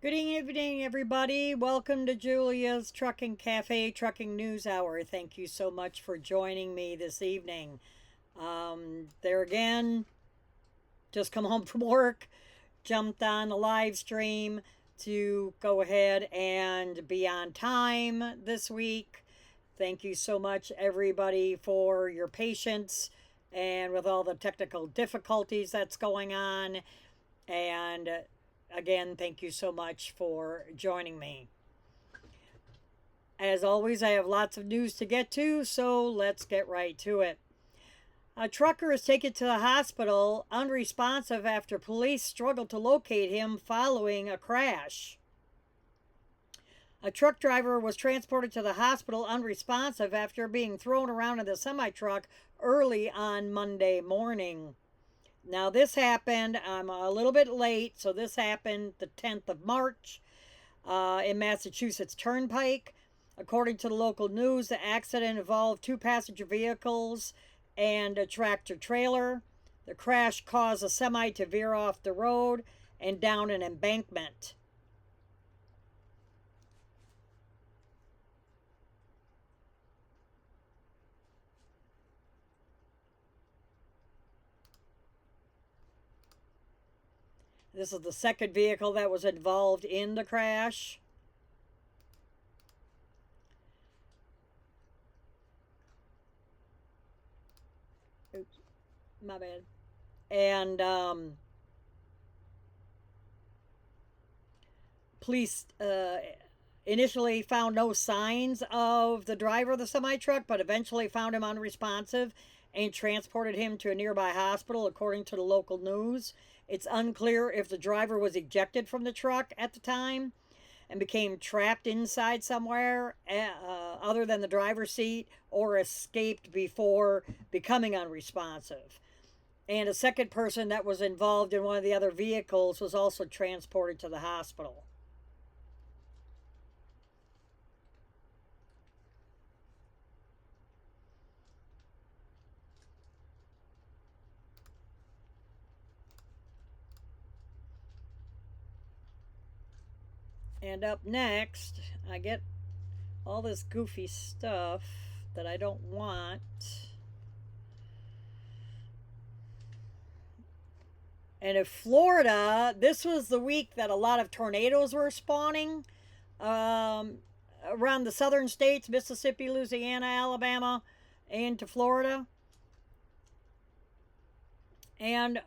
Good evening, everybody. Welcome to Julia's Trucking Cafe Trucking News Hour. Thank you so much for joining me this evening. There again, just come home from work, jumped on the live stream to go ahead and be on time this week. Thank you so much, everybody, for your patience and with all the technical difficulties that's going on. And again, thank you so much for joining me. As always, I have lots of news to get to, so let's get right to it. A trucker is taken to the hospital unresponsive after police struggled to locate him following a crash. A truck driver was transported to the hospital unresponsive after being thrown around in the semi-truck early on Monday morning. Now, this happened, I'm a little bit late, so this happened the 10th of March in Massachusetts Turnpike. According to the local news, the accident involved two passenger vehicles and a tractor trailer. The crash caused a semi to veer off the road and down an embankment. This is the second vehicle that was involved in the crash. Oops, my bad. And police initially found no signs of the driver of the semi-truck, but eventually found him unresponsive and transported him to a nearby hospital, according to the local news. It's unclear if the driver was ejected from the truck at the time and became trapped inside somewhere other than the driver's seat, or escaped before becoming unresponsive. And a second person that was involved in one of the other vehicles was also transported to the hospital. And up next, I get all this goofy stuff that I don't want. And in Florida, this was the week that a lot of tornadoes were spawning around the southern states, Mississippi, Louisiana, Alabama, into Florida. And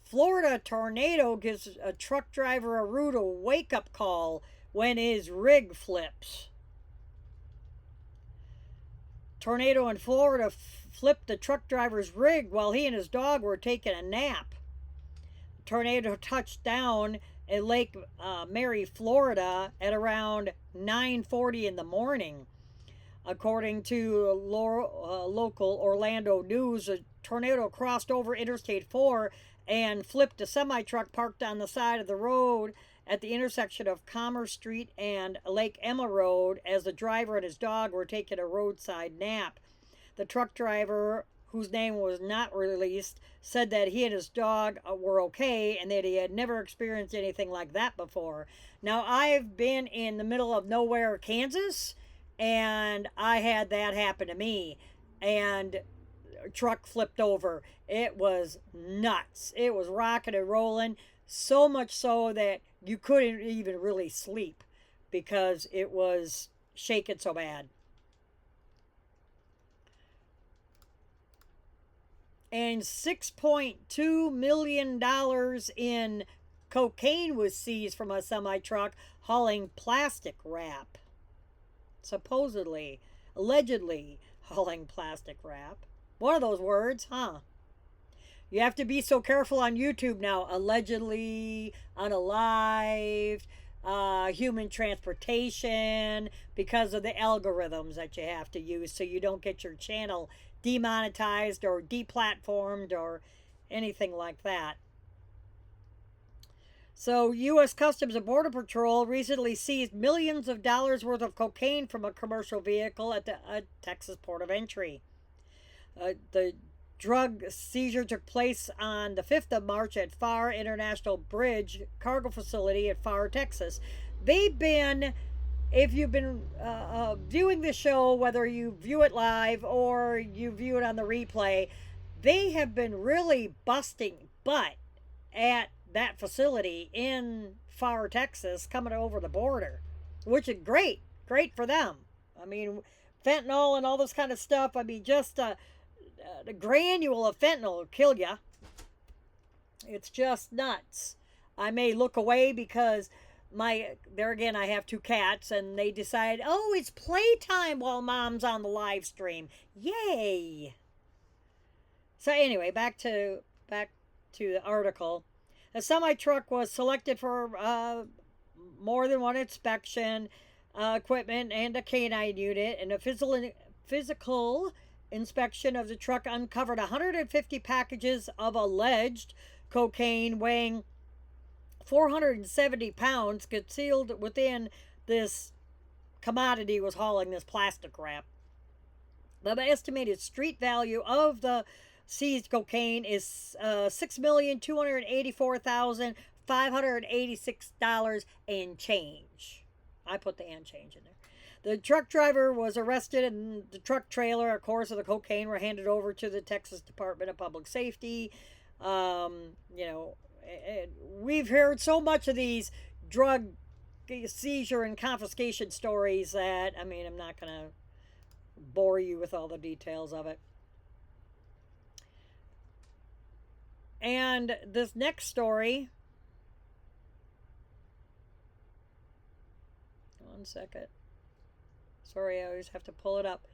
Florida tornado gives a truck driver a rude wake-up call when his rig flips. Tornado in Florida flipped the truck driver's rig while he and his dog were taking a nap. The tornado touched down at Lake Mary, Florida at around 9:40 in the morning. According to local Orlando news, a tornado crossed over Interstate 4 and flipped a semi-truck parked on the side of the road at the intersection of Commerce Street and Lake Emma Road as the driver and his dog were taking a roadside nap. The truck driver, whose name was not released, said that he and his dog were okay and that he had never experienced anything like that before. Now, I've been in the middle of nowhere, Kansas, and I had that happen to me, and a truck flipped over. It was nuts. It was rocking and rolling, so much so that you couldn't even really sleep because it was shaking so bad. And $6.2 million in cocaine was seized from a semi-truck hauling plastic wrap. Supposedly, allegedly hauling plastic wrap. One of those words, huh? You have to be so careful on YouTube now. Allegedly, unalived, human transportation, because of the algorithms that you have to use so you don't get your channel demonetized or deplatformed or anything like that. So, U.S. Customs and Border Patrol recently seized millions of dollars worth of cocaine from a commercial vehicle at the Texas port of entry. The drug seizure took place on the 5th of March at Pharr International Bridge cargo facility at Pharr, Texas. They've been, if you've been viewing the show, whether you view it live or you view it on the replay, they have been really busting butt at that facility in Pharr, Texas, coming over the border, which is great. Great for them. I mean, fentanyl and all this kind of stuff. I mean, just the granule of fentanyl will kill you. It's just nuts. I may look away because there again, I have 2 cats, and they decide, oh, it's playtime while mom's on the live stream. Yay! So anyway, back to the article. A semi-truck was selected for more than one inspection, equipment, and a canine unit, and a physical inspection of the truck uncovered 150 packages of alleged cocaine weighing 470 pounds concealed within this commodity was hauling this plastic wrap. The estimated street value of the seized cocaine is $6,284,586 and change. I put the and change in there. The truck driver was arrested, and the truck trailer, of course, of the cocaine were handed over to the Texas Department of Public Safety. We've heard so much of these drug seizure and confiscation stories that, I mean, I'm not going to bore you with all the details of it. And this next story, one second. Sorry, I always have to pull it up.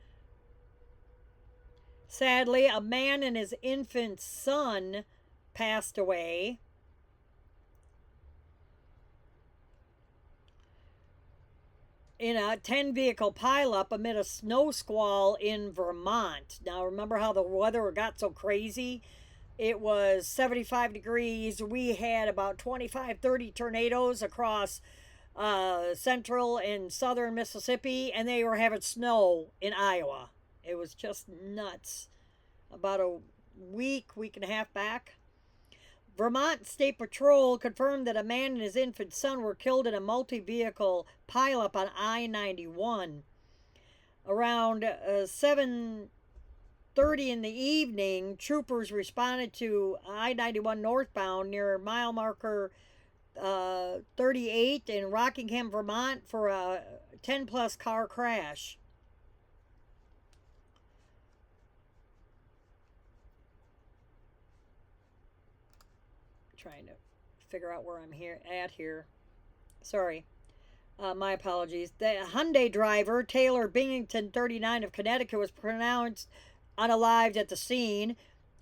Sadly, a man and his infant son passed away. In a 10-vehicle pileup amid a snow squall in Vermont. Now, remember how the weather got so crazy? It was 75 degrees. We had about 25, 30 tornadoes across central and southern Mississippi, and they were having snow in Iowa. It was just nuts. About a week and a half back, Vermont State Patrol confirmed that a man and his infant son were killed in a multi-vehicle pileup on I-91. Around 7:30 in the evening, troopers responded to I-91 northbound near mile marker 38 in Rockingham, Vermont for a 10-plus car crash. Trying to figure out where I'm here. Sorry. My apologies. The Hyundai driver, Taylor Binghamton, 39 of Connecticut, was pronounced unalived at the scene,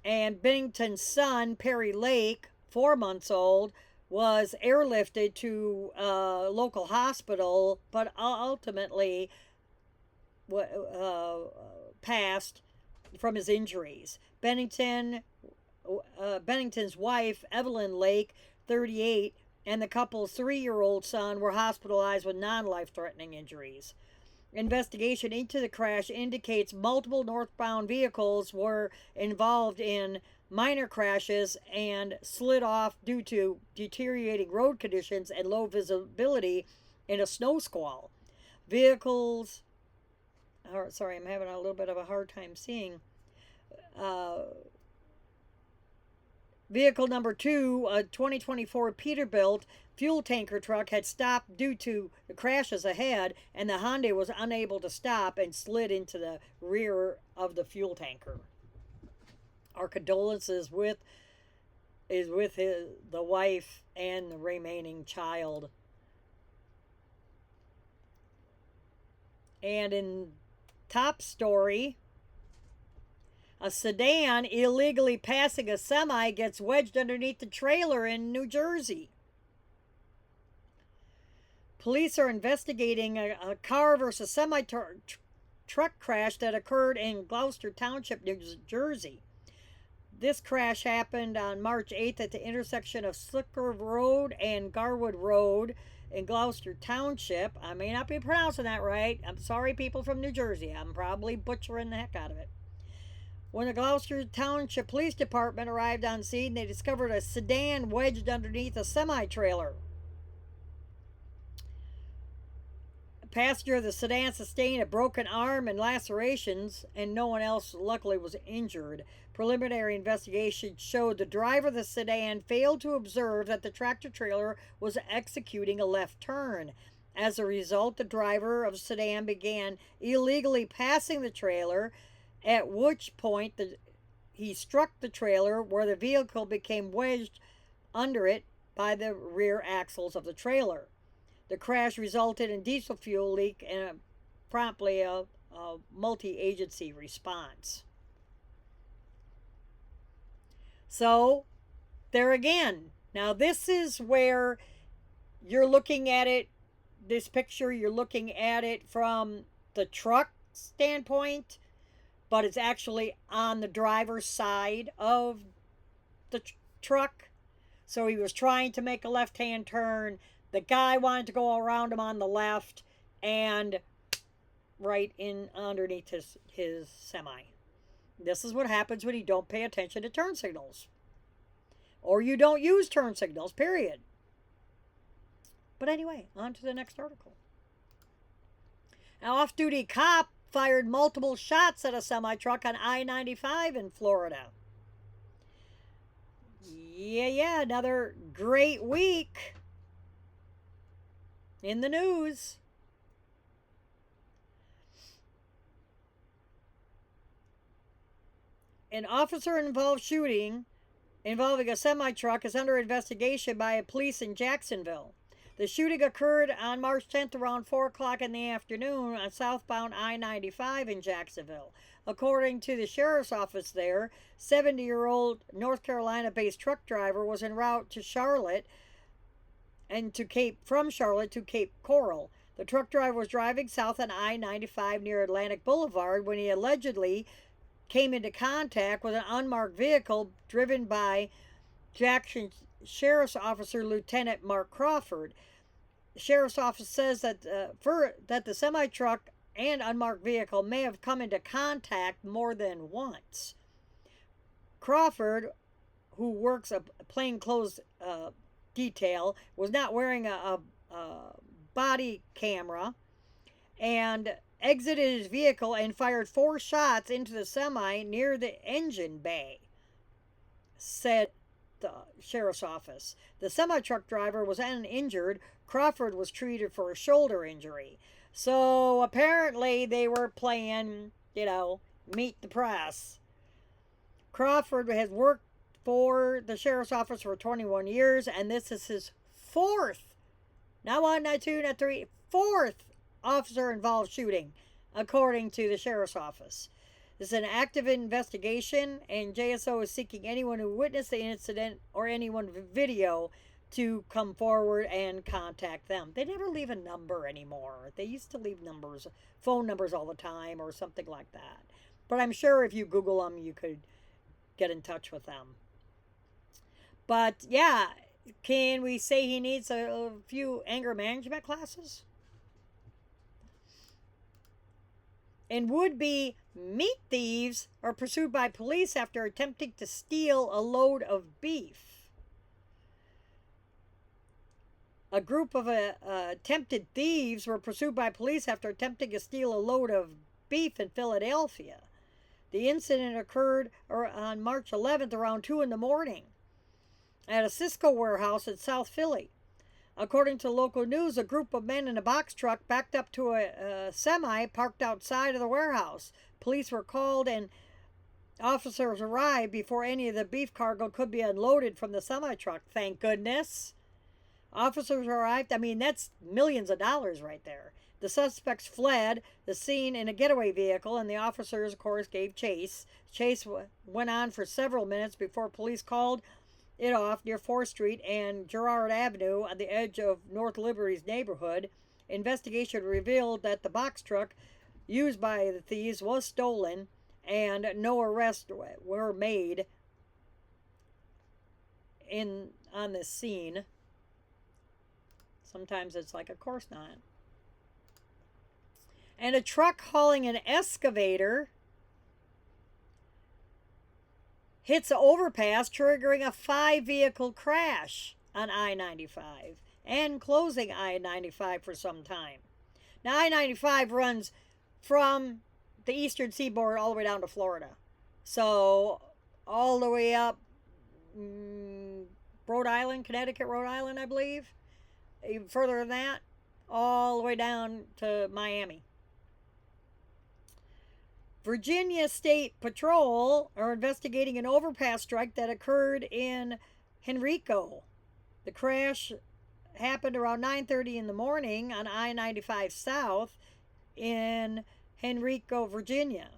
and Binghamton's son, Perry Lake, 4 months old, was airlifted to a local hospital, but ultimately passed from his injuries. Bennington's wife, Evelyn Lake, 38, and the couple's 3-year-old son were hospitalized with non-life-threatening injuries. Investigation into the crash indicates multiple northbound vehicles were involved in minor crashes and slid off due to deteriorating road conditions and low visibility in a snow squall. Vehicles... sorry, I'm having a little bit of a hard time seeing... Vehicle number 2, a 2024 Peterbilt fuel tanker truck, had stopped due to the crashes ahead, and the Hyundai was unable to stop and slid into the rear of the fuel tanker. Our condolences the wife and the remaining child. And in top story, a sedan illegally passing a semi gets wedged underneath the trailer in New Jersey. Police are investigating a car versus semi truck crash that occurred in Gloucester Township, New Jersey. This crash happened on March 8th at the intersection of Slicker Road and Garwood Road in Gloucester Township. I may not be pronouncing that right. I'm sorry, people from New Jersey. I'm probably butchering the heck out of it. When the Gloucester Township Police Department arrived on scene, they discovered a sedan wedged underneath a semi-trailer. A passenger of the sedan sustained a broken arm and lacerations, and no one else luckily was injured. Preliminary investigation showed the driver of the sedan failed to observe that the tractor trailer was executing a left turn. As a result, the driver of the sedan began illegally passing the trailer, at which point he struck the trailer where the vehicle became wedged under it by the rear axles of the trailer. The crash resulted in diesel fuel leak and promptly a multi-agency response. So, there again. Now, this is where you're looking at it, this picture, you're looking at it from the truck standpoint, but it's actually on the driver's side of the truck. So he was trying to make a left-hand turn. The guy wanted to go around him on the left and right in underneath his semi. This is what happens when you don't pay attention to turn signals. Or you don't use turn signals, period. But anyway, on to the next article. An off-duty cop fired multiple shots at a semi-truck on I-95 in Florida. Yeah, another great week in the news. An officer-involved shooting involving a semi-truck is under investigation by police in Jacksonville. The shooting occurred on March 10th around 4 o'clock in the afternoon on southbound I-95 in Jacksonville. According to the sheriff's office there, 70-year-old North Carolina-based truck driver was en route to Charlotte and from Charlotte to Cape Coral. The truck driver was driving south on I-95 near Atlantic Boulevard when he allegedly came into contact with an unmarked vehicle driven by Jackson Sheriff's Officer Lieutenant Mark Crawford. The Sheriff's Office says that the semi-truck and unmarked vehicle may have come into contact more than once. Crawford, who works a plainclothes detail, was not wearing a body camera and exited his vehicle and fired 4 shots into the semi near the engine bay, said the sheriff's office. The semi-truck driver was uninjured. Crawford was treated for a shoulder injury. So apparently they were playing, meet the press. Crawford has worked for the sheriff's office for 21 years, and this is his 4th, not 1, not 2, not 3, 4th officer-involved shooting, according to the sheriff's office. This is an active investigation, and JSO is seeking anyone who witnessed the incident or anyone with video to come forward and contact them. They never leave a number anymore. They used to leave phone numbers all the time or something like that. But I'm sure if you Google them, you could get in touch with them. But yeah, can we say he needs a few anger management classes? And would-be meat thieves are pursued by police after attempting to steal a load of beef. A group of attempted thieves were pursued by police after attempting to steal a load of beef in Philadelphia. The incident occurred on March 11th around 2 in the morning at a Cisco warehouse in South Philly. According to local news, a group of men in a box truck backed up to a semi parked outside of the warehouse. Police were called and officers arrived before any of the beef cargo could be unloaded from the semi-truck. Thank goodness. Officers arrived. I mean, that's millions of dollars right there. The suspects fled the scene in a getaway vehicle, and the officers, of course, gave chase. Chase went on for several minutes before police called it off near 4th Street and Girard Avenue on the edge of North Liberty's neighborhood. Investigation revealed that the box truck used by the thieves was stolen and no arrests were made on this scene. Sometimes it's like, of course not. And a truck hauling an excavator hits an overpass, triggering a 5-vehicle crash on I-95 and closing I-95 for some time. Now, I-95 runs from the eastern seaboard all the way down to Florida. So, all the way up Rhode Island, Connecticut, Rhode Island, I believe. Even further than that, all the way down to Miami. Virginia State Patrol are investigating an overpass strike that occurred in Henrico. The crash happened around 9:30 in the morning on I-95 South in Henrico, Virginia.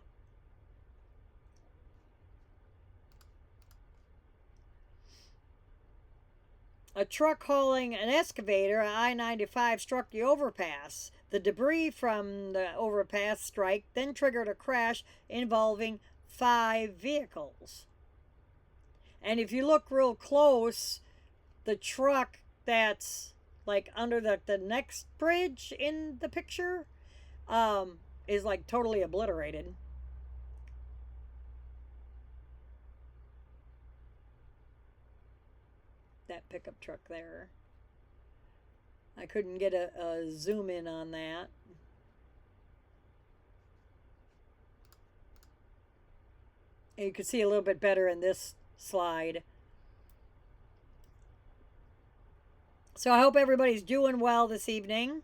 A truck hauling an excavator on I-95 struck the overpass. The debris from the overpass strike then triggered a crash involving 5 vehicles. And if you look real close, the truck that's like under the next bridge in the picture is like totally obliterated. That pickup truck there. I couldn't get a zoom in on that. And you can see a little bit better in this slide. So I hope everybody's doing well this evening.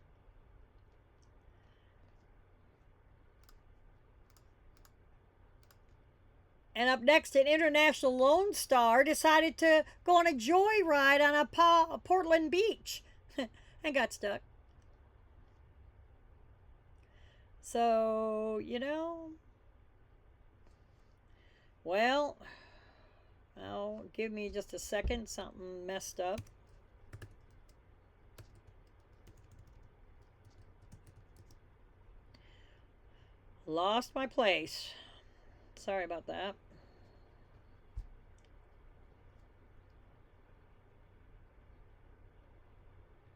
And up next, an international Lonestar decided to go on a joyride on a Portland beach and got stuck. So, you know, well, give me just a second. Something messed up. Lost my place. Sorry about that.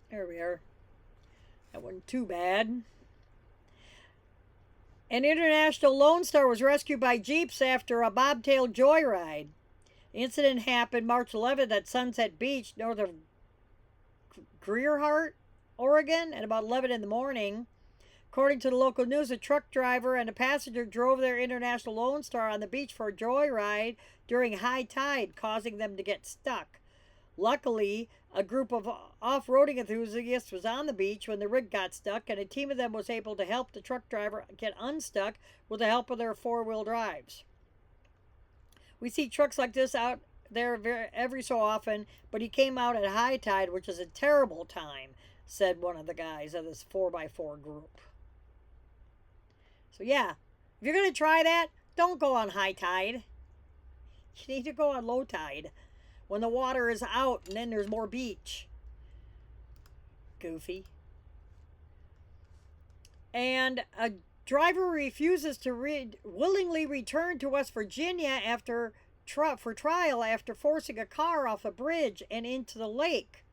There we are. That wasn't too bad. An international Lonestar was rescued by Jeeps after a bobtail joyride. The incident happened March 11th at Sunset Beach, north of Greerhart, Oregon, at about 11 in the morning. According to the local news, a truck driver and a passenger drove their international Lonestar on the beach for a joyride during high tide, causing them to get stuck. Luckily, a group of off-roading enthusiasts was on the beach when the rig got stuck, and a team of them was able to help the truck driver get unstuck with the help of their four-wheel drives. We see trucks like this out there every so often, but he came out at high tide, which is a terrible time, said one of the guys of this 4x4 group. So yeah, if you're going to try that, don't go on high tide. You need to go on low tide, when the water is out and then there's more beach. Goofy. And a driver refuses to willingly return to West Virginia for trial after forcing a car off a bridge and into the lake.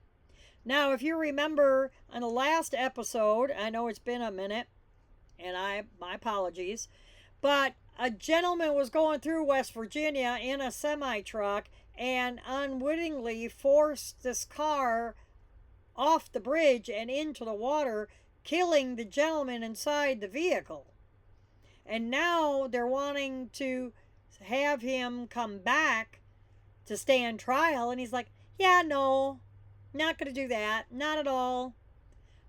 Now, if you remember on the last episode, I know it's been a minute, and my apologies, but a gentleman was going through West Virginia in a semi-truck and unwittingly forced this car off the bridge and into the water, killing the gentleman inside the vehicle. And now they're wanting to have him come back to stand trial, and he's like, yeah, no, not going to do that, not at all.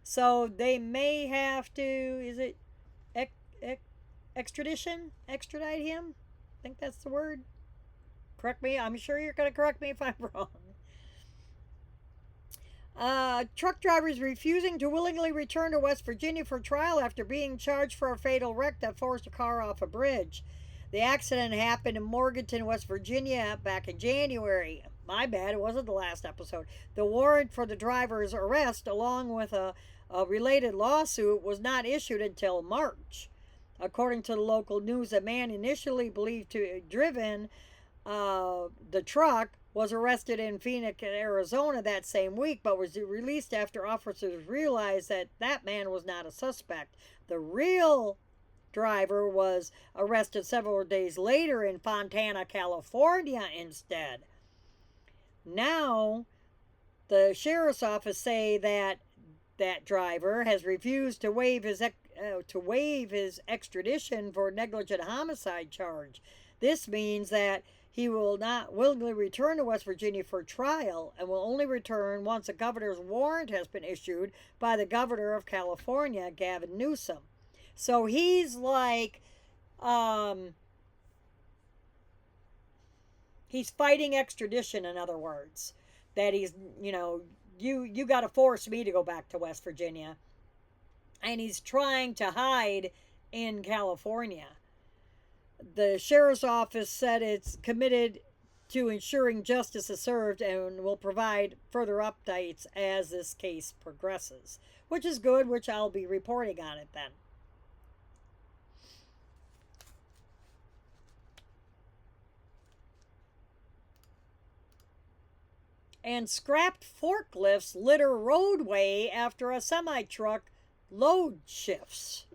So they may have to, is it extradite him? I think that's the word. Correct me. I'm sure you're going to correct me if I'm wrong. Truck drivers refusing to willingly return to West Virginia for trial after being charged for a fatal wreck that forced a car off a bridge. The accident happened in Morganton, West Virginia back in January. My bad, it wasn't the last episode. The warrant for the driver's arrest, along with a related lawsuit, was not issued until March. According to the local news, a man initially believed to have driven the truck was arrested in Phoenix, Arizona that same week, but was released after officers realized that man was not a suspect. The real driver was arrested several days later in Fontana, California instead. Now, the sheriff's office say that that driver has refused to waive his extradition for negligent homicide charge. This means that he will not willingly return to West Virginia for trial and will only return once a governor's warrant has been issued by the governor of California, Gavin Newsom. So he's like, he's fighting extradition, in other words. That he's, you got to force me to go back to West Virginia. And he's trying to hide in California. The sheriff's office said it's committed to ensuring justice is served and will provide further updates as this case progresses, which is good, which I'll be reporting on it then. And scrapped forklifts litter roadway after a semi-truck load shifts.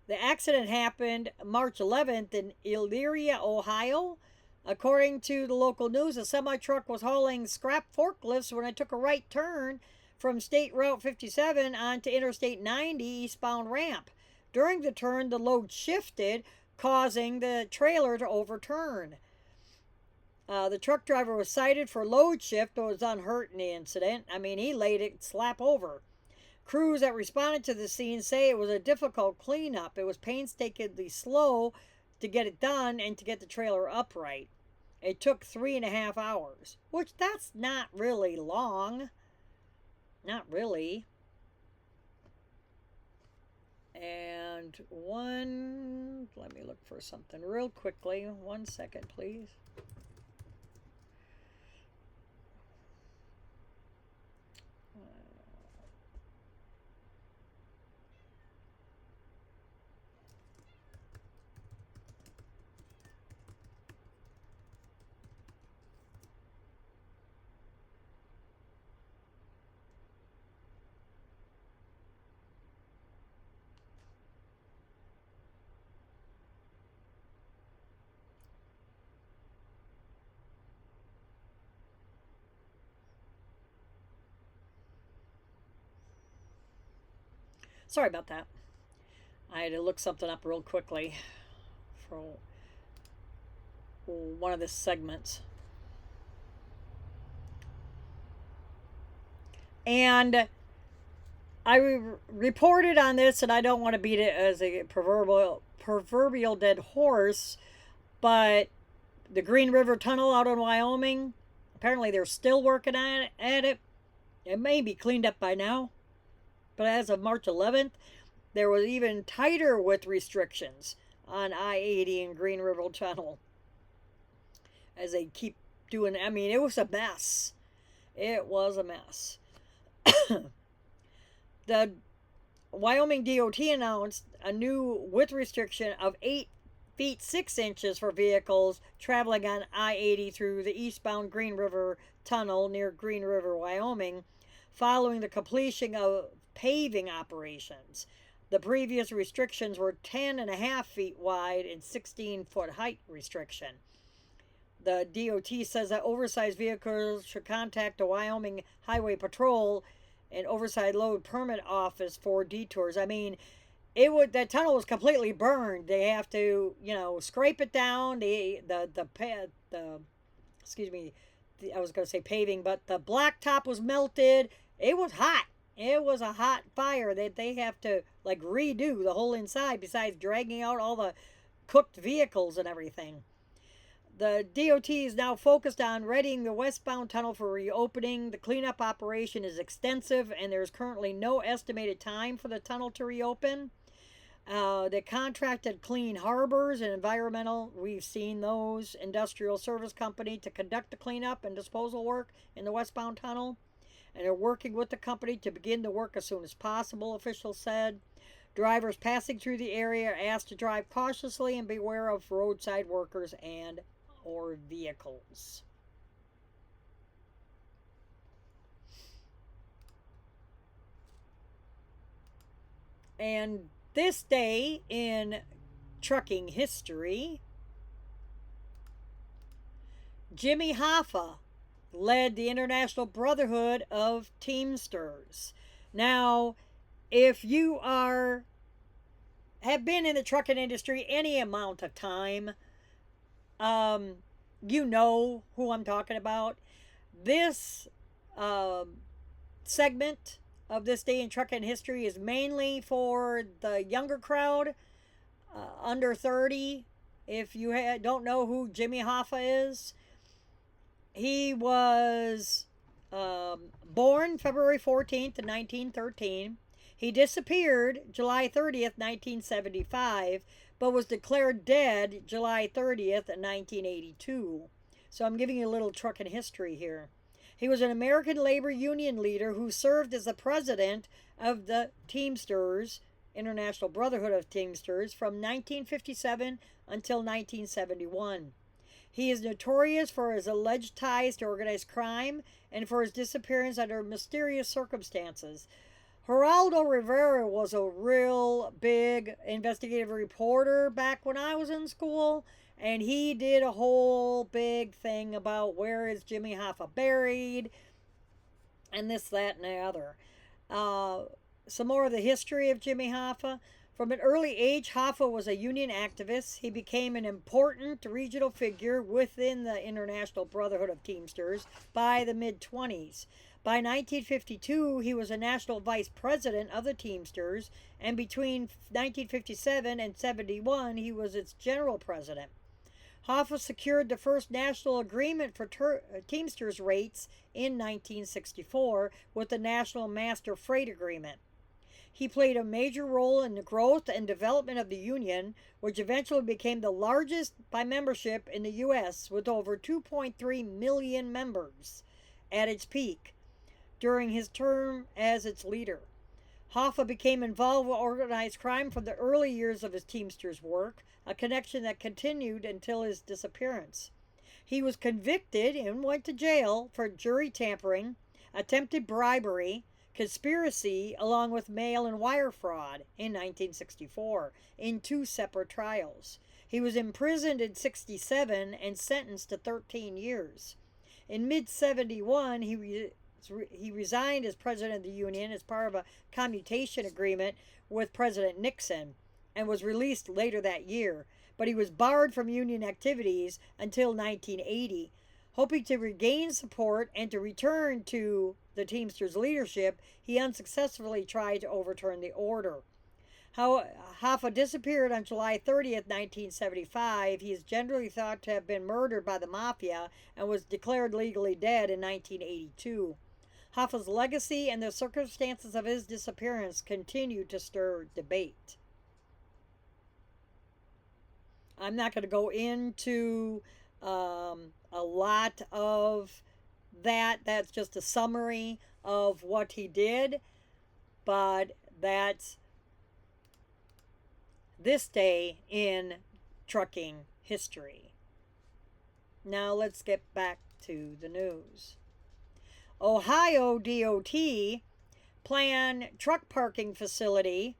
The accident happened March 11th in Elyria, Ohio. According to the local news, a semi-truck was hauling scrap forklifts when it took a right turn from State Route 57 onto Interstate 90 eastbound ramp. During the turn, the load shifted, causing the trailer to overturn. The truck driver was cited for load shift, but was unhurt in the incident. I mean, he laid it slap over. Crews that responded to the scene say it was a difficult cleanup. It was painstakingly slow to get it done and to get the trailer upright. It took 3.5 hours, which that's not really long. Not really. And let me look for something real quickly. 1 second, please. Sorry about that. I had to look something up real quickly for one of the segments. And I reported on this, and I don't want to beat it as a proverbial dead horse, but the Green River Tunnel out in Wyoming, apparently they're still working at it. It may be cleaned up by now. But as of March 11th, there was even tighter width restrictions on I-80 and Green River Tunnel. As they keep doing, I mean, it was a mess. It was a mess. The Wyoming DOT announced a new width restriction of 8 feet 6 inches for vehicles traveling on I-80 through the eastbound Green River Tunnel near Green River, Wyoming, following the completion of paving operations. The previous restrictions were 10.5 feet wide and 16-foot height restriction. The DOT says that oversized vehicles should contact the Wyoming Highway Patrol and Oversized Load Permit Office for detours. I mean, that tunnel was completely burned. They have to, scrape it down. I was going to say paving, but the blacktop was melted. It was hot. It was a hot fire that they have to redo the whole inside, besides dragging out all the cooked vehicles and everything. The DOT is now focused on readying the westbound tunnel for reopening. The cleanup operation is extensive, and there's currently no estimated time for the tunnel to reopen. They contracted Clean Harbors and Environmental, we've seen those, industrial service company to conduct the cleanup and disposal work in the westbound tunnel. And they're working with the company to begin the work as soon as possible, officials said. Drivers passing through the area are asked to drive cautiously and beware of roadside workers and or vehicles. And this day in trucking history, Jimmy Hoffa led the International Brotherhood of Teamsters. Now, if you have been in the trucking industry any amount of time, um, you know who I'm talking about. This segment of this day in trucking history is mainly for the younger crowd, under 30. If you don't know who Jimmy Hoffa is, he was born February 14th, 1913. He disappeared July 30th, 1975, but was declared dead July 30th, 1982. So I'm giving you a little trucking history here. He was an American labor union leader who served as the president of the Teamsters, International Brotherhood of Teamsters, from 1957 until 1971. He is notorious for his alleged ties to organized crime and for his disappearance under mysterious circumstances. Geraldo Rivera was a real big investigative reporter back when I was in school, and he did a whole big thing about where is Jimmy Hoffa buried, and this, that, and the other. Some more of the history of Jimmy Hoffa. From an early age, Hoffa was a union activist. He became an important regional figure within the International Brotherhood of Teamsters by the mid-20s. By 1952, he was a national vice president of the Teamsters, and between 1957 and 71, he was its general president. Hoffa secured the first national agreement for Teamsters rates in 1964 with the National Master Freight Agreement. He played a major role in the growth and development of the union, which eventually became the largest by membership in the U.S., with over 2.3 million members at its peak during his term as its leader. Hoffa became involved with organized crime from the early years of his Teamsters work, a connection that continued until his disappearance. He was convicted and went to jail for jury tampering, attempted bribery, conspiracy, along with mail and wire fraud in 1964 in two separate trials. He was imprisoned in 67 and sentenced to 13 years. In mid-71, he resigned as president of the union as part of a commutation agreement with President Nixon and was released later that year, but he was barred from union activities until 1980. Hoping to regain support and to return to the Teamsters leadership, he unsuccessfully tried to overturn the order. Hoffa disappeared on July 30th, 1975. He is generally thought to have been murdered by the mafia and was declared legally dead in 1982. Hoffa's legacy and the circumstances of his disappearance continue to stir debate. I'm not going to go into a lot of that. That's just a summary of what he did, but that's this day in trucking history. Now let's get back to the news. Ohio DOT planned truck parking facility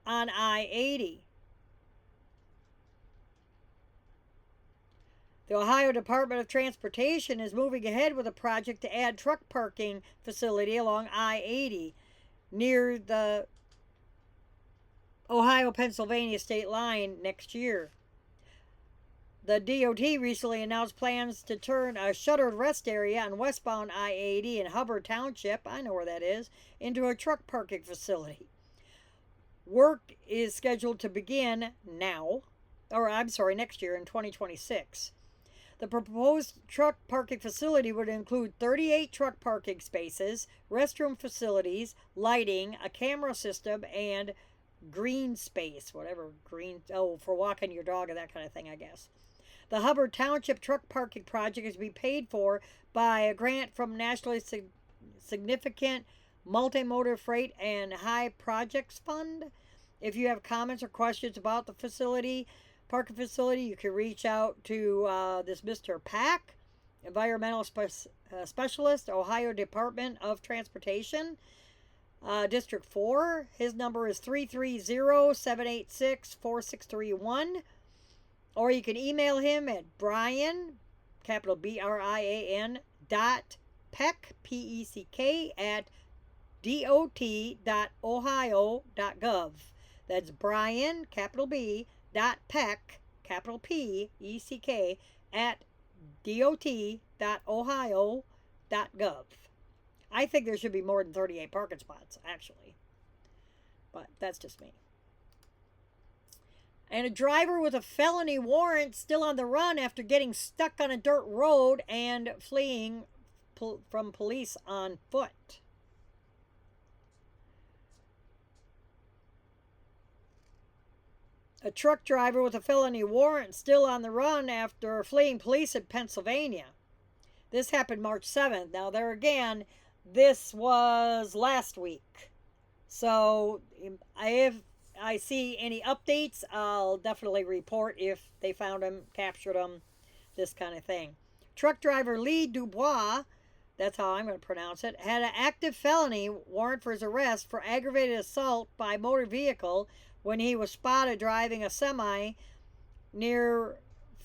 on I-80. The Ohio Department of Transportation is moving ahead with a project to add truck parking facility along I-80 near the Ohio-Pennsylvania state line next year. The DOT recently announced plans to turn a shuttered rest area on westbound I-80 in Hubbard Township, I know where that is, into a truck parking facility. Work is scheduled to begin next year in 2026. The proposed truck parking facility would include 38 truck parking spaces, restroom facilities, lighting, a camera system, and green space, for walking your dog and that kind of thing, I guess. The Hubbard Township truck parking project is to be paid for by a grant from Nationally Significant Multimodal Freight and High Projects Fund. If you have comments or questions about the parking facility, you can reach out to this Mr. Pack, Environmental Specialist, Ohio Department of Transportation. District 4. His number is 330-786-4631. Or you can email him at Brian, capital BRIAN, dot Peck, PECK, at dot.ohio.gov. That's Brian, capital B, dot Peck, capital PECK, at dot.ohio.gov. I think there should be more than 38 parking spots, actually. But that's just me. And a driver with a felony warrant still on the run after getting stuck on a dirt road and fleeing from police on foot. A truck driver with a felony warrant still on the run after fleeing police in Pennsylvania. This happened March 7th. Now, there again, this was last week. So, if I see any updates, I'll definitely report if they found him, captured him, this kind of thing. Truck driver Lee Dubois, that's how I'm going to pronounce it, had an active felony warrant for his arrest for aggravated assault by motor vehicle when he was spotted driving a semi near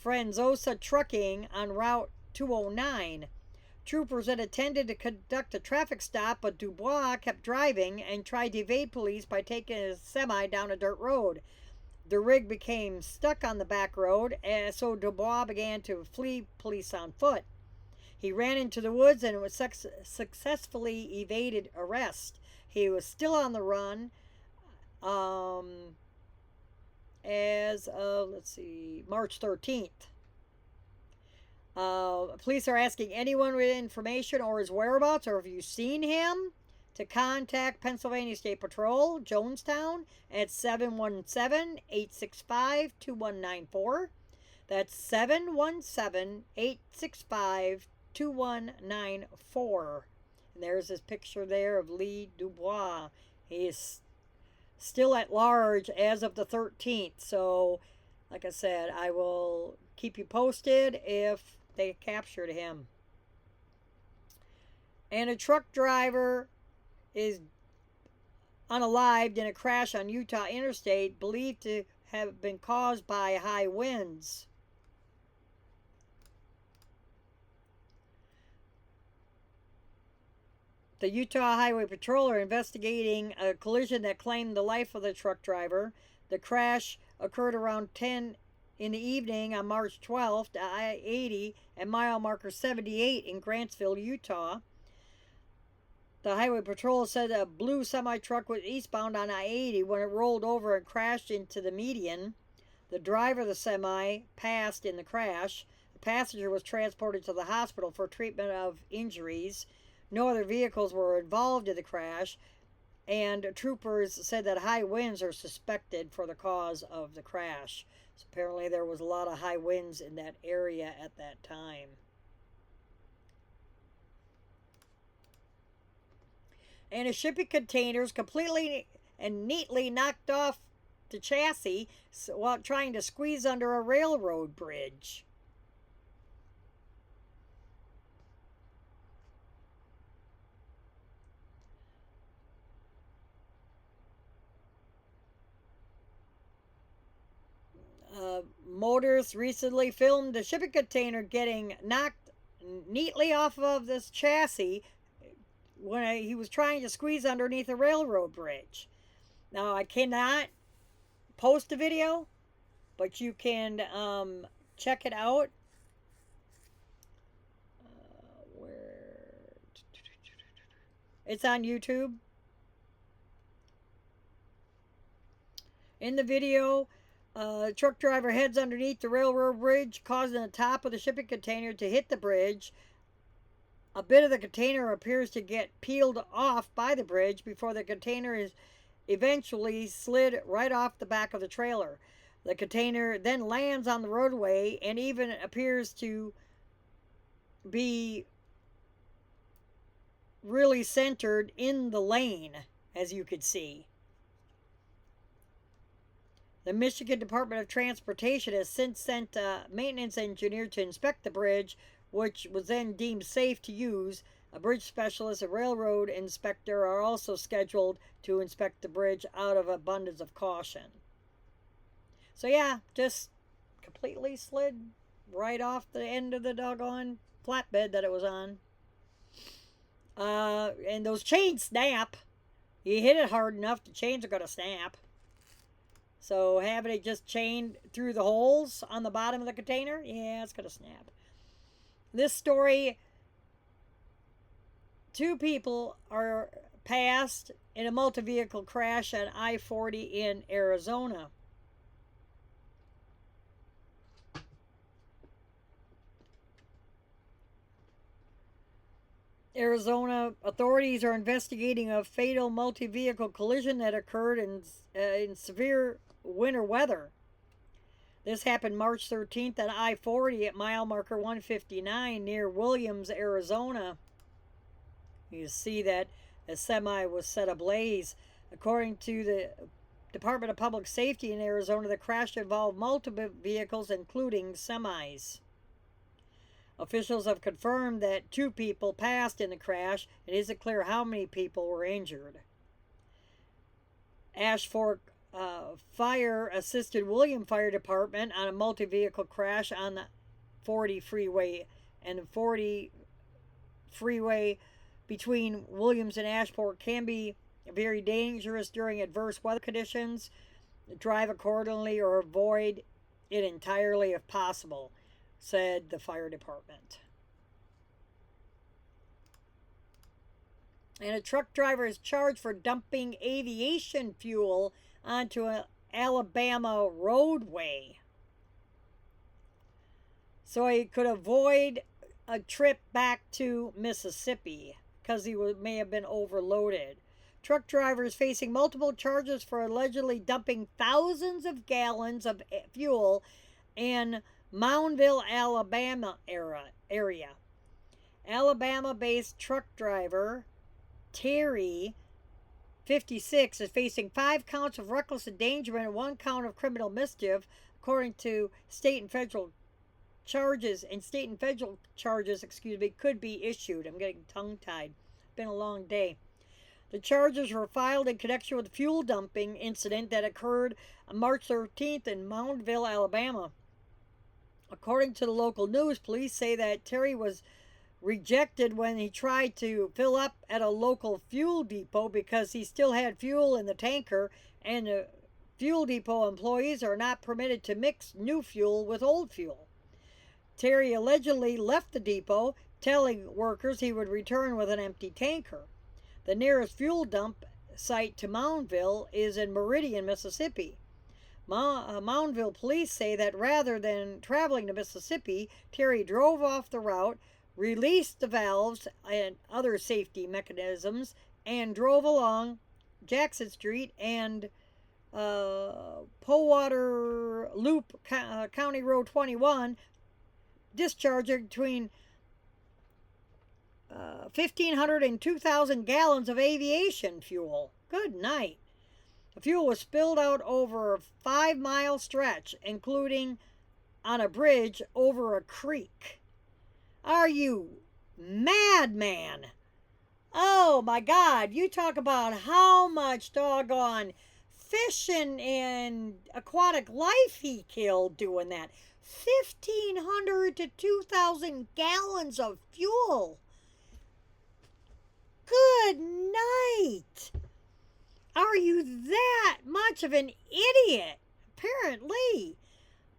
Franzosa Trucking on Route 209. Troopers had intended to conduct a traffic stop, but Dubois kept driving and tried to evade police by taking his semi down a dirt road. The rig became stuck on the back road, and so Dubois began to flee police on foot. He ran into the woods and was successfully evaded arrest. He was still on the run as of, March 13th. Police are asking anyone with information or his whereabouts, or if you've seen him, to contact Pennsylvania State Patrol, Jonestown, at 717-865-2194. That's 717-865-2194. And there's this picture there of Lee Dubois. He is still at large as of the 13th. So, like I said, I will keep you posted if they captured him. And a truck driver is unalived in a crash on Utah Interstate, believed to have been caused by high winds. The Utah Highway Patrol are investigating a collision that claimed the life of the truck driver. The crash occurred around 10 in the evening on March 12th at I-80 at mile marker 78 in Grantsville, Utah. The Highway Patrol said a blue semi-truck was eastbound on I-80 when it rolled over and crashed into the median. The driver of the semi passed in the crash. The passenger was transported to the hospital for treatment of injuries. No other vehicles were involved in the crash, and troopers said that high winds are suspected for the cause of the crash. So apparently there was a lot of high winds in that area at that time. And a shipping container is completely and neatly knocked off the chassis while trying to squeeze under a railroad bridge. Motorists recently filmed the shipping container getting knocked neatly off of this chassis when he was trying to squeeze underneath a railroad bridge. Now, I cannot post a video, but you can check it out. It's on YouTube. In the video, the truck driver heads underneath the railroad bridge, causing the top of the shipping container to hit the bridge. A bit of the container appears to get peeled off by the bridge before the container is eventually slid right off the back of the trailer. The container then lands on the roadway and even appears to be really centered in the lane, as you could see. The Michigan Department of Transportation has since sent a maintenance engineer to inspect the bridge, which was then deemed safe to use. A bridge specialist and railroad inspector are also scheduled to inspect the bridge out of abundance of caution. So yeah, just completely slid right off the end of the doggone flatbed that it was on. And those chains snap. You hit it hard enough, the chains are going to snap. So having it just chained through the holes on the bottom of the container, yeah, it's going to snap. This story, 2 people are passed in a multi-vehicle crash on I-40 in Arizona. Arizona authorities are investigating a fatal multi-vehicle collision that occurred in severe winter weather. This happened March 13th on I-40 at mile marker 159 near Williams, Arizona. You see that a semi was set ablaze. According to the Department of Public Safety in Arizona, the crash involved multiple vehicles, including semis. Officials have confirmed that 2 people passed in the crash. It isn't clear how many people were injured. Ash Fork Fire assisted William Fire Department on a multi-vehicle crash on the 40 freeway, and the 40 freeway between Williams and Ashport can be very dangerous during adverse weather conditions. Drive accordingly or avoid it entirely if possible, said the fire department. And a truck driver is charged for dumping aviation fuel onto an Alabama roadway so he could avoid a trip back to Mississippi because he may have been overloaded. Truck drivers facing multiple charges for allegedly dumping thousands of gallons of fuel in Moundville, Alabama area. Alabama-based truck driver Terry, 56, is facing 5 counts of reckless endangerment and 1 count of criminal mischief, according to state and federal charges. And state and federal charges, could be issued. I'm getting tongue-tied. Been a long day. The charges were filed in connection with the fuel dumping incident that occurred on March 13th in Moundville, Alabama. According to the local news, police say that Terry was rejected when he tried to fill up at a local fuel depot because he still had fuel in the tanker, and the fuel depot employees are not permitted to mix new fuel with old fuel. Terry allegedly left the depot, telling workers he would return with an empty tanker. The nearest fuel dump site to Moundville is in Meridian, Mississippi. Moundville police say that rather than traveling to Mississippi, Terry drove off the route, released the valves and other safety mechanisms, and drove along Jackson Street and Powater Loop, County Road 21, discharging between 1,500 and 2,000 gallons of aviation fuel. Good night. The fuel was spilled out over a 5-mile stretch, including on a bridge over a creek. Are you mad, man? Oh my God, you talk about how much doggone fish and aquatic life he killed doing that. 1,500 to 2,000 gallons of fuel. Good night. Are you that much of an idiot? Apparently.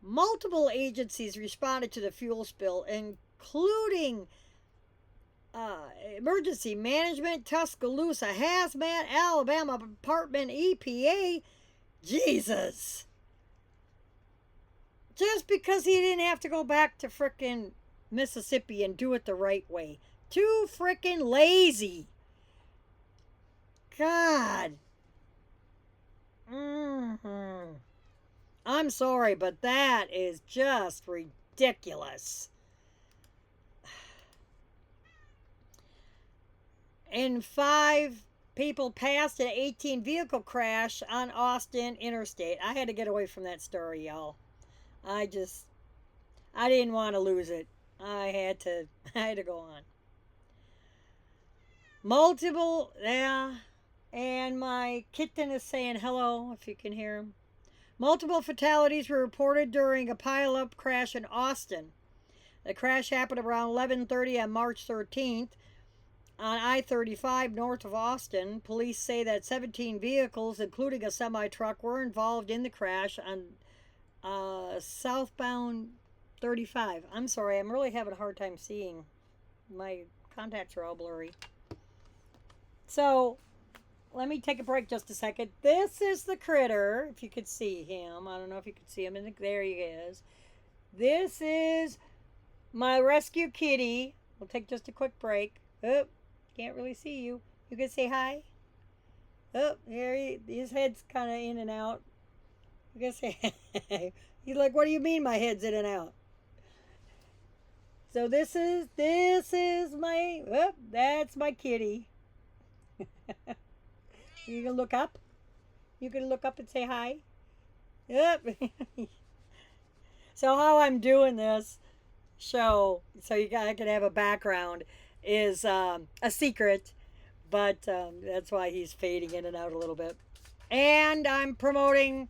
Multiple agencies responded to the fuel spill, including Emergency Management, Tuscaloosa Hazmat, Alabama Department, EPA. Jesus. Just because he didn't have to go back to frickin' Mississippi and do it the right way. Too frickin' lazy. God. I'm sorry, but that is just ridiculous. And 5 people passed an 18 vehicle crash on Austin Interstate. I had to get away from that story, y'all. I didn't want to lose it. I had to go on. Multiple, yeah. And my kitten is saying hello, if you can hear him. Multiple fatalities were reported during a pileup crash in Austin. The crash happened around 11:30 on March 13th on I-35 north of Austin. Police say that 17 vehicles, including a semi-truck, were involved in the crash on southbound 35. I'm sorry, I'm really having a hard time seeing. My contacts are all blurry. So, let me take a break just a second. This is the critter, if you could see him. I don't know if you could see him. There he is. This is my rescue kitty. We'll take just a quick break. Oh, can't really see you. You can say hi. Oh, here his head's kind of in and out. You can say hi. He's like, what do you mean my head's in and out? So this is my, oh, that's my kitty. You can look up. You can look up and say hi. Yep. So how I'm doing this show, so you guys can have a background, is a secret, but that's why he's fading in and out a little bit. And I'm promoting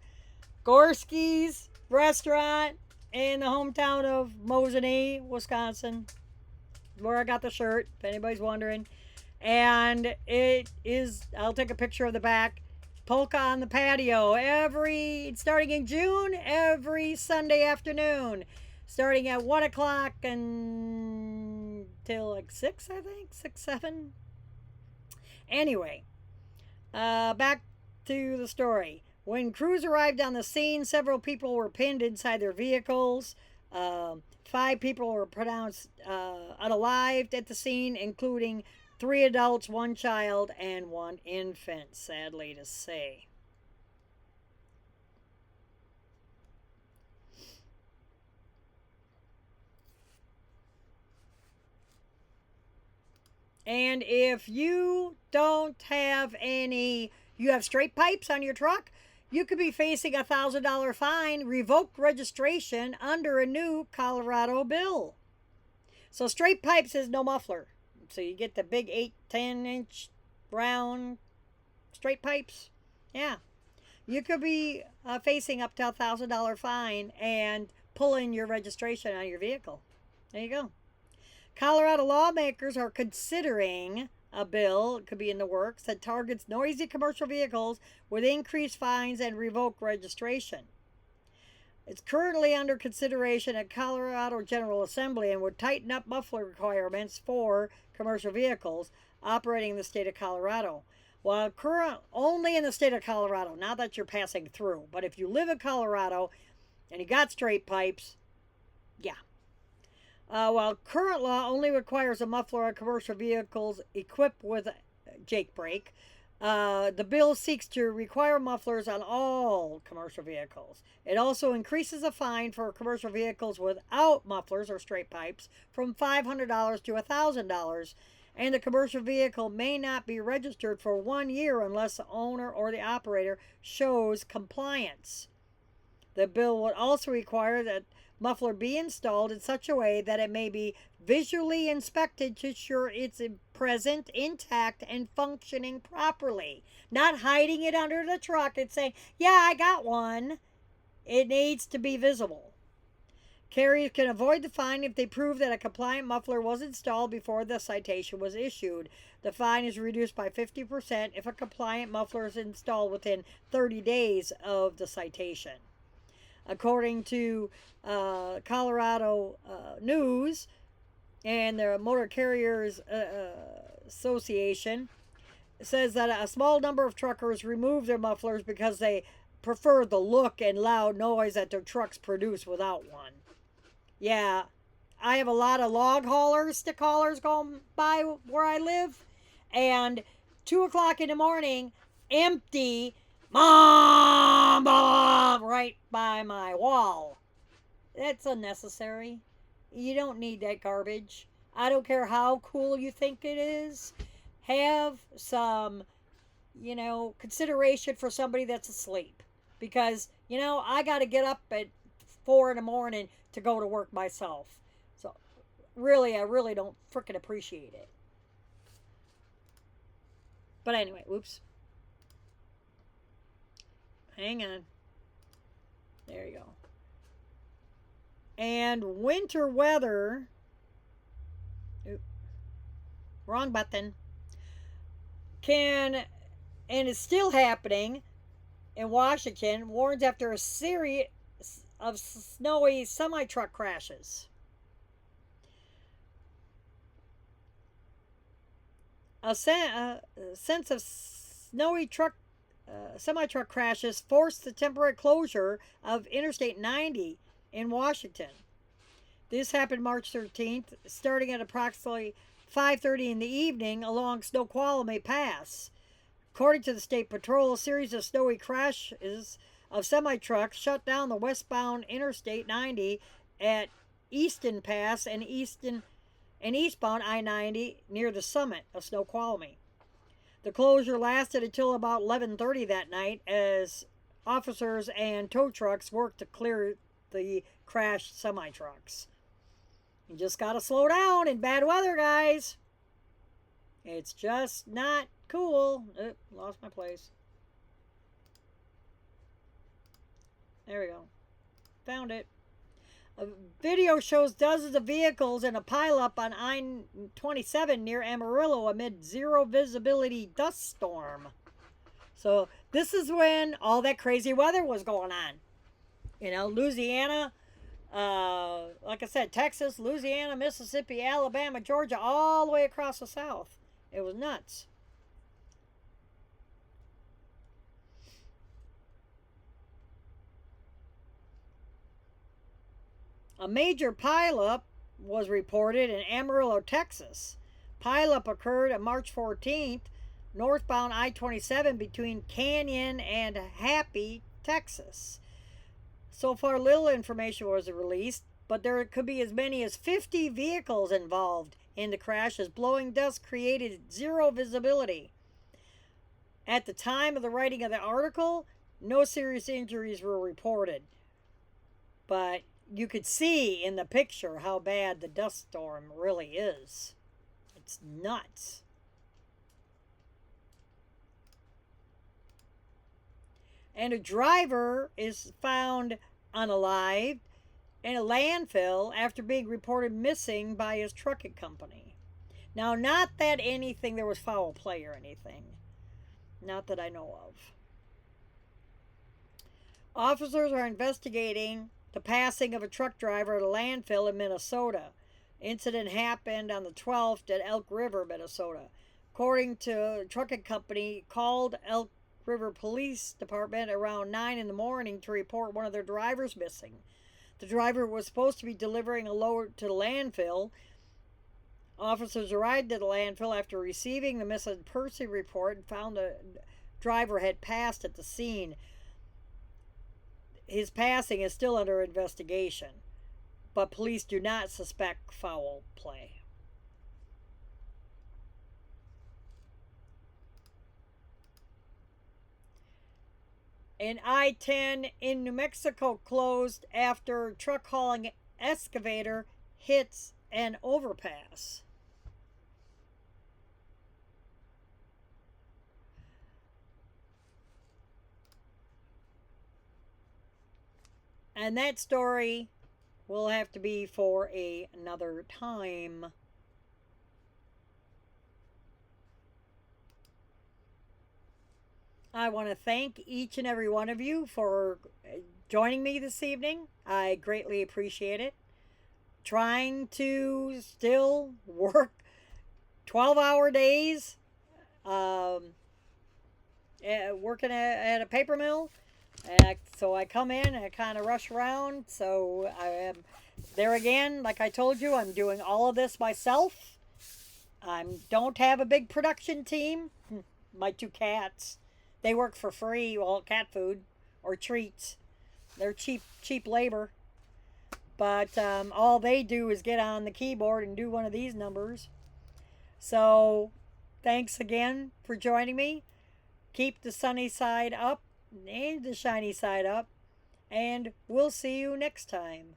Gorski's restaurant in the hometown of Mosinee, Wisconsin, where I got the shirt, if anybody's wondering. And it is, I'll take a picture of the back, polka on the patio starting in June, every Sunday afternoon, starting at 1 o'clock until like 6, I think, 6, 7. Anyway, back to the story. When crews arrived on the scene, several people were pinned inside their vehicles. 5 people were pronounced unalived at the scene, including 3 adults, 1 child, and 1 infant, sadly to say. And if you don't have you have straight pipes on your truck, you could be facing a $1,000 fine, revoked registration under a new Colorado bill. So straight pipes is no muffler. So you get the big 8-10 inch round straight pipes. Yeah. You could be facing up to a $1,000 fine and pulling your registration on your vehicle. There you go. Colorado lawmakers are considering a bill, it could be in the works, that targets noisy commercial vehicles with increased fines and revoked registration. It's currently under consideration at Colorado General Assembly and would tighten up muffler requirements for commercial vehicles operating in the state of Colorado. While current only in the state of Colorado, not that you're passing through, but if you live in Colorado and you got straight pipes, yeah. While current law only requires a muffler on commercial vehicles equipped with a Jake brake, the bill seeks to require mufflers on all commercial vehicles. It also increases the fine for commercial vehicles without mufflers or straight pipes from $500 to $1,000, and the commercial vehicle may not be registered for 1 year unless the owner or the operator shows compliance. The bill would also require that muffler be installed in such a way that it may be visually inspected to ensure it's present, intact, and functioning properly. Not hiding it under the truck and saying, yeah, I got one. It needs to be visible. Carriers can avoid the fine if they prove that a compliant muffler was installed before the citation was issued. The fine is reduced by 50% if a compliant muffler is installed within 30 days of the citation. According to Colorado News and the Motor Carriers Association, says that a small number of truckers remove their mufflers because they prefer the look and loud noise that their trucks produce without one. Yeah, I have a lot of log haulers, stick haulers going by where I live, and 2 o'clock in the morning, empty, mom, right by my wall. That's unnecessary. You don't need that garbage. I don't care how cool you think it is. Have some, consideration for somebody that's asleep. Because, I got to get up at 4 in the morning to go to work myself. So, really, I really don't frickin' appreciate it. But anyway, whoops. Hang on. There you go. And winter weather. Oop, wrong button. Can, and it's still happening in Washington, warns after a series of snowy semi-truck crashes. A sense of snowy semi-truck crashes forced the temporary closure of Interstate 90 in Washington. This happened March 13th, starting at approximately 5:30 in the evening along Snoqualmie Pass. According to the State Patrol, a series of snowy crashes of semi-trucks shut down the westbound Interstate 90 at Easton Pass and eastbound I-90 near the summit of Snoqualmie. The closure lasted until about 11:30 that night as officers and tow trucks worked to clear the crashed semi-trucks. You just gotta slow down in bad weather, guys. It's just not cool. Lost my place. There we go. Found it. A video shows dozens of vehicles in a pileup on I-27 near Amarillo amid zero visibility dust storm. So this is when all that crazy weather was going on. You know, Louisiana, like I said, Texas, Louisiana, Mississippi, Alabama, Georgia, all the way across the South. It was nuts. A major pileup was reported in Amarillo, Texas. Pileup occurred on March 14th, northbound I-27 between Canyon and Happy, Texas. So far, little information was released, but there could be as many as 50 vehicles involved in the crash as blowing dust created zero visibility. At the time of the writing of the article, no serious injuries were reported. But you could see in the picture how bad the dust storm really is. It's nuts. And a driver is found unalived in a landfill after being reported missing by his trucking company. Now, not that there was foul play or anything. Not that I know of. Officers are investigating the passing of a truck driver at a landfill in Minnesota. Incident happened on the 12th at Elk River, Minnesota. According to a trucking company, called Elk River Police Department around 9 in the morning to report one of their drivers missing. The driver was supposed to be delivering a load to the landfill. Officers arrived at the landfill after receiving the missing person report and found the driver had passed at the scene. His passing is still under investigation, but police do not suspect foul play. An I-10 in New Mexico closed after truck hauling excavator hits an overpass. And that story will have to be for another time. I want to thank each and every one of you for joining me this evening. I greatly appreciate it. Trying to still work 12-hour days, working at a paper mill. So I come in and I kind of rush around. So I am there again. Like I told you, I'm doing all of this myself. I don't have a big production team. My two cats, they work for free. Well, cat food or treats. They're cheap labor. But all they do is get on the keyboard and do one of these numbers. So thanks again for joining me. Keep the sunny side up and the shiny side up. And we'll see you next time.